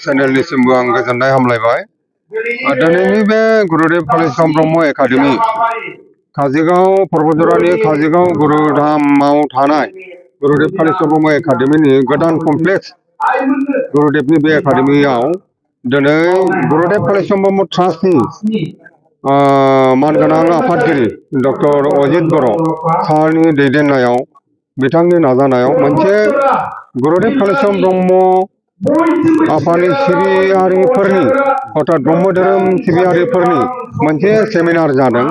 चेनेलनिसिमबो आं गोजोननाय हामलायबाय। दिनैनि बे गुरुदेव कालिचरण ब्रह्म एकाडेमि काजिगांव पर्बतजरानि काजिगांव गुरुधामाव थानाय गुरुदेव कालिचरण ब्रह्म एकाडेमिनि गोदान कमप्लेक्स गुरुदेवनि बे एकाडेमियाव दिनै गुरुदेव कालिचरण ब्रह्म ट्रास्टनि मानगोनां आफादगिरि डक्टर अजित बर' सारनि दैदेननायाव बिथांनि नाजानायाव मोनसे गुरुदेव कालिचरण ब्रह्म आफादनि सिबियारिफोरनि अर्थात ब्रह्म धोरोम सिबियारिफोरनि मोनसे सेमिनार जादों।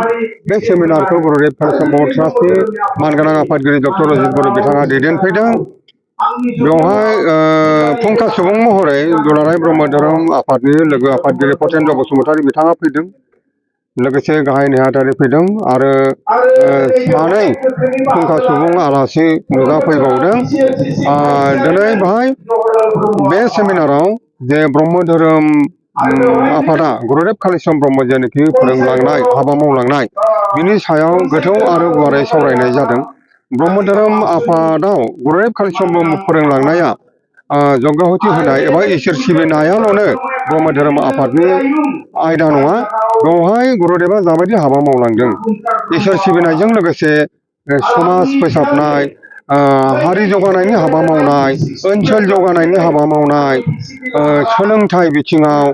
बे सेमिनारखौ गुरुदेव कालिचरण ब्रह्म ट्रास्टनि मानगोनां आफादगिरि डक्टर अजित बर' बिथाङा दैदेनफैदों। बेवहाय फुंखा सुबुं महरै दुलाराय ब्रह्म धोरोम आफादनि लोगो आफादगिरि पतेन्द्र बसुमतारी बिथाङा फैदों। लोगोसे गाहाय नेहाथारि फैदों आरो सानै फुंखा सुबुं आलासि नुजाफैबावदों। दिनै बेहाय बे सेमिनाराव जे ब्रह्म धोरोम आफादा गुरुदेव कालिचरण ब्रह्म जेनाखि फोरोंलांनाय हाबा मावलांनाय बिनि सायाव गोथौ आरो गुवारै सावरायनाय जादों। ब्रह्म धोरोम आफादाव गुरुदेव कालिचरण ब्रह्म फोरोंलांनाया जग्याहुति होनाय एबा इसोर सिबिनायाल'नो ब्रह्म धोरोम आफादनि आयदा नङा। बेवहाय गुरुदेवा जाबायदि हाबा मावलांदों इसोर सिबिनायजों लोगोसे समाज फोसाबनाय, हारि जौगानायनि हाबा मावनाय, ओनसोल जौगानायनि हाबा मावनाय, सोलोंथाइ बिथिङाव,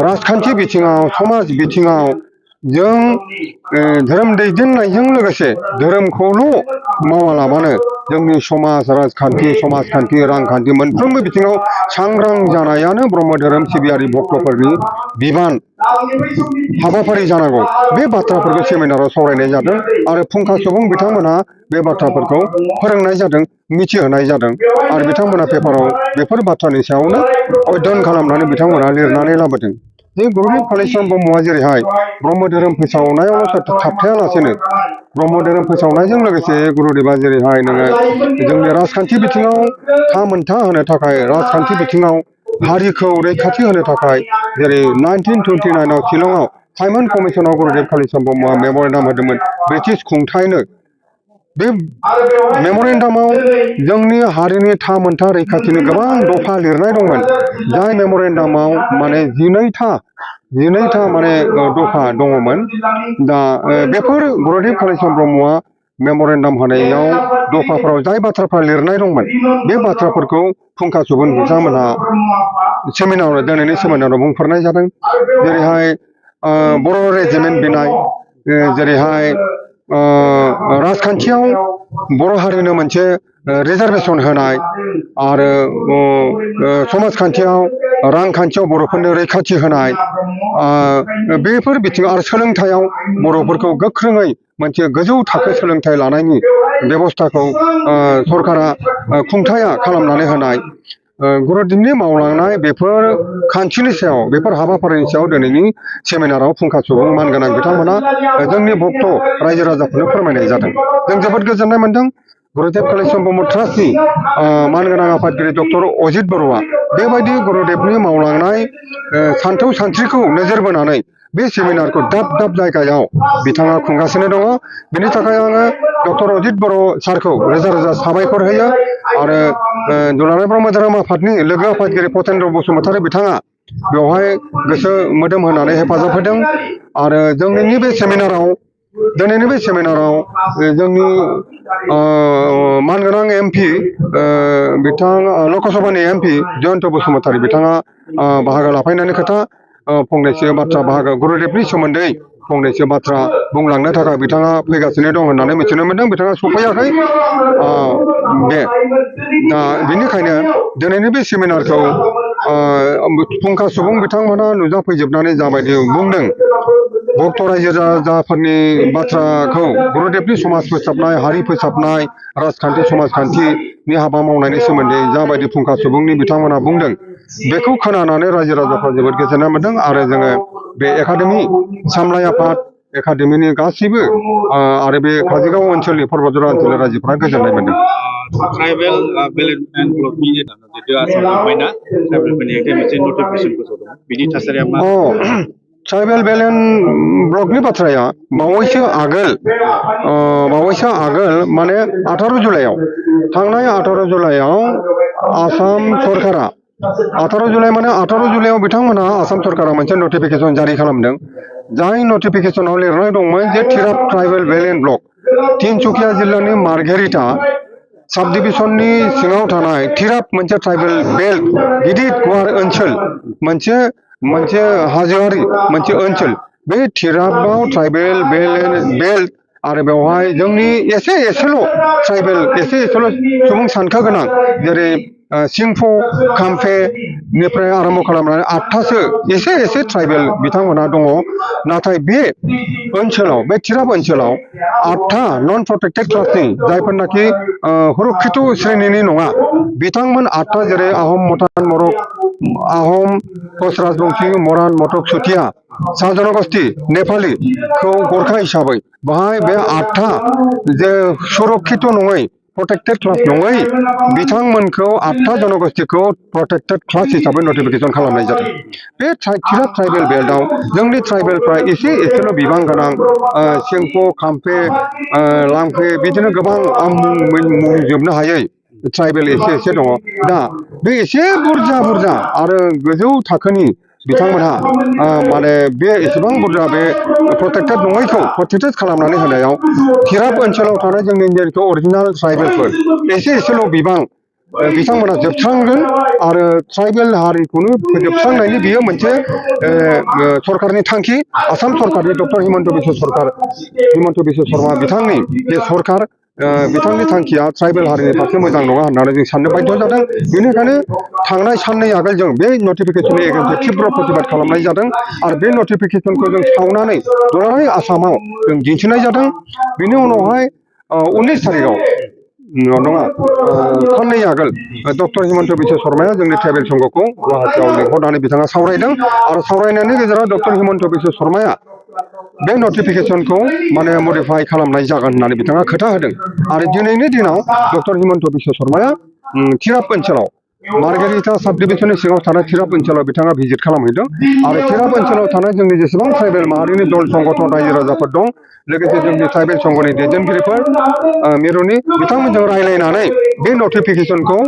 राजखान्थि बिथिङाव, समाज बिथिङाव जों धोरोम दैदेननायजों लोगोसे धोरोमखौल' मावालाबानो जोंनि समाज समाजखान्थि रांखान्थि मोनफ्रोमबो बिथिङाव सांग्रां जानायानो ब्रह्म धोरोम सिबियारि भक्तफोरनि बिबान हाबाफारि जानांगौ। बे बाथ्राफोरखौ सेमिनाराव सावरायनाय जादों आरो फुंखा सुबुं बिथांमोनहा बे बाथ्राफोरखौ फोरोंनाय जादों, मिथिहोनाय जादों आरो बिथांमोना पेपाराव बेफोर बाथ्रानि सायावनो अध्ययन खालामनानै बिथांमोना लिरनानै लाबोदों। जे गुरुदेव कालिचरण ब्रह्मआ जेरैहाय ब्रह्म धोरोम फोसावनायावल' थाबथायालासेनो ब्रह्म धोरोम फोसावनायजों लोगोसे गुरुदेवा जेरैहाय नोङो जोंनि राजखान्थि बिथिङाव थामोनथा होनो थाखाय राजखान्थि बिथिङाव हारिखौ रैखाथि होनो थाखाय जेरै 1929आव शिलंआव साइमन कमिसनाव गुरुदेव कालिचरण ब्रह्मआ मेम'रेन्डाम होदोंमोन ब्रिटिश खुंथायनो। बे मेम'रेन्डामाव जोंनि हारिनि थामोनथा रैखाथिनि गोबां दफा लिरनाय दंमोन। जाय मेम'रेन्डामाव माने 12था माने दफा दङमोन। दा बेफोर गुरुदेव कालिचरण ब्रह्मआ मेम'रेन्डाम होनायाव दफाफोराव जाय बाथ्राफ्रा लिरनाय दंमोन बे बाथ्राफोरखौ फुंखा सुबुं बिथांमोनहा दिनैनि सेमिनाराव बुंफोरनाय जादों। जेरैहाय बर' रेजिमेन्ट बिनाय, जेरैहाय राजखान्थियाव बर' हारिनो मोनसे रिजार्भेसन होनाय आरो समाजखान्थियाव रांखान्थियाव बर'फोरनो रैखाथि होनाय, बेफोर बिथिङाव आरो सोलोंथायाव बर'फोरखौ गोख्रोङै मोनसे गोजौ थाखो सोलोंथाइ लानायनि बेबस्थाखौ सरकारा खुंथाया खालामनानै होनाय, गुरुदेवनि मावलांनाय बेफोर खान्थिनि सायाव बेफोर हाबाफारिनि सायाव दिनैनि सेमिनाराव फुंखा सुबुं मानगोनां बिथांमोना जोंनि भक्त रायजो राजाफोरनो फोरमायनाय जादों। जों जोबोद गोजोननाय मोन्दों। गुरुदेव कालिचरण ब्रह्म ट्रास्टनि मानगोनां आफादगिरि डक्टर अजित बर'आ बेबायदि गुरुदेवनि मावलांनाय सान्थौ सानस्रिखौ नोजोर बोनानै बे सेमिनारखौ दाब दाब जायगायाव बिथाङा खुंगासिनो दङ। बेनि थाखाय आङो डक्टर अजित बर' सारखौ रोजा रोजा साबायखर होयो आरो दुलाराय ब्रह्म धोरोम आफादनि लोगो आफादगिरि पतेन्द्र बसुमतारी बिथाङा बेवहाय गोसो मोदोम होनानै हेफाजाब होदों आरो दिनैनि बे सेमिनाराव जोंनि मानगोनां MP बिथाङा लकसभानि MP जयन्त बसुमतारी बिथाङा बाहागो लाफैनायनि खोथा फंनैसो बाथ्रा गुरुदेवनि सोमोन्दै फंनैसो बाथ्रा बुंलांनो थाखाय बिथाङा फैगासिनो दं होननानै मिथिनो मोन्दों। बिथाङा सफैयाखै। दा बेनिखायनो दिनैनि बे सेमिनारखौ फुंखा सुबुं बिथांमोना नुजाफैजोबनानै जाबायदि बुंदों भक्त रायजो राजाफोरनि बाथ्राखौ गुरुदेवनि समाज फोसाबनाय, हारि फोसाबनाय, राजखान्थि समाजखान्थिनि हाबा मावनायनि सोमोन्दै जाबायदि फुंखा सुबुंनि बिथांमोना बुंदों बेखौ खोनानानै रायजो राजाफ्रा जोबोद गोजोननाय मोन्दों आरो जोङो बे एकाडेमि सामलाय आफाद एकाडेमिनि गासैबो आरो बे काजिगांव ओनसोलनि पर्बतजरा ओनसोलनि रायजोफ्रा गोजोननाय मोन्दों। ट्राइबेल बेलेन्स ब्लकनि जितु आसाम गभर्नमेन्टआ ट्राइबेलफोरनि मोनसे नटिफिकेसन फोसावदोंमोन बिनि थासारिया मा? ट्राइबेल बेलेन्स ब्लकनि बाथ्राया बावैसो आगोल माने 18 जुलाइआव थांनाय 18 जुलाइआव आसाम सरकारा 18 जुलाइ माने 18 जुलाइआव बिथांमोना आसाम सरकारा मोनसे नटिफिकेशन जारि खालामदों जाय नटिफिकेशनाव लिरनाय दंमोन जे Tirap tribal belt and block Tinsukia जिल्लानि मार्घेरिटा साब डिभिजननि सिङाव थानाय तिराप मोनसे ट्राइबेल बेल्ट गिदिर गुवार ओनसोल मोनसे हाजोआरि मोनसे ओनसोल बे तिरापआव ट्राइबेल बेल्ट आरो बेवहाय जोंनि एसेल' ट्राइबेल एसेल' सुबुं सानखो गोनां जेरै सिंफो खाम्फे निफ्राय आरम्भ खालामनानै 8थासो एसे ट्राइबेल बिथांमोना दङ नाथाय बे ओनसोलाव बे तिराप ओनसोलाव 8था नन प्रोटेक्टेड क्लासनि जायफोरनाखि हुरुक्षित श्रेणीनि नङा बिथांमोन 8था जेरै आहम मतान मरक आहम कच राजबंशी मरान मटक चुटिया सा जनगोष्ठी नेपालीखौ गरखा हिसाबै बाहाय बे 8था जे सुरक्षित नङै प्रोटेक्टेड क्लास नङै बिथांमोनखौ 8था जनगोष्ठीखौ प्रोटेक्टेड क्लास हिसाबै नटिफिकेशन खालामनाय जादों बे तिराप ट्राइबेल बेल्टआव जोंनि ट्राइबेलफ्रा एसेल' बिबां गोनां सिंफो खाम्फे लांफे बिदिनो गोबां मुं जोबनो हायै ट्राइबेल एसे दङ दा बे एसे बुरजा आरो गोजौ थाखोनि बिथांमोनहा माने बे एसेबां बुरजा बे प्रोटेक्टेड नङैखौ प्रोटेक्टेड खालामनानै होनायाव तिराप ओनसोलाव थानाय जोंनि इन्डियानि अरिजिनाल ट्राइबेलफोर एसेल' बिबां बिथांमोना जोबस्रांगोन आरो ट्राइबेल हारिखौनो फोजोबस्रांनायनि बियो मोनसे सरकारनि थांखि आसाम सरकारनि डक्टर हिमन्त बिश्व शर्मा बिथांनि बे सरकार बिथांनि थांखिया ट्राइबेल हारिनि फारसे मोजां नङा होननानै जों साननो बाध्य जादों बेनिखायनो थांनाय साननै आगोल जों बे नटिफिकेशननि एगेन्स्टै तीव्र प्रतिबाद खालामनाय जादों आरो बे नटिफिकेशनखौ जों सावनानै दुलाराय आसामाव जों दिन्थिनाय जादों बेनि उनावहाय 19 तारिखआव नङा साननै आगोल डक्टर हिमन्त बिश्व शर्माया जोंनि ट्राइबेल संघखौ गुवाहाटीआव लिंहरनानै बिथाङा सावरायदों आरो सावरायनायनि गेजेराव डक्टर हिमन्त बिश्व शर्माया बे नटिफिकेशनखौ माने मडिफाइ खालामनाय जागोन होननानै बिथाङा खोथा होदों आरो दिनैनि दिनाव डक्टर हिमन्त बिश्व शर्माया तिराप ओनसोलाव मार्घेरिटा साब डिभिजननि सिङाव थानाय तिराप ओनसोलाव बिथाङा भिजिट खालामहैदों आरो तिराप ओनसोलाव थानाय जोंनि जेसेबां ट्राइबेल माहारिनि दल संगठन रायजो राजाफोर दं लोगोसे जोंनि ट्राइबेल संघनि दैदेनगिरिफोर मिरुनि बिथांमोनजों रायज्लायनानै बे नटिफिकेशनखौ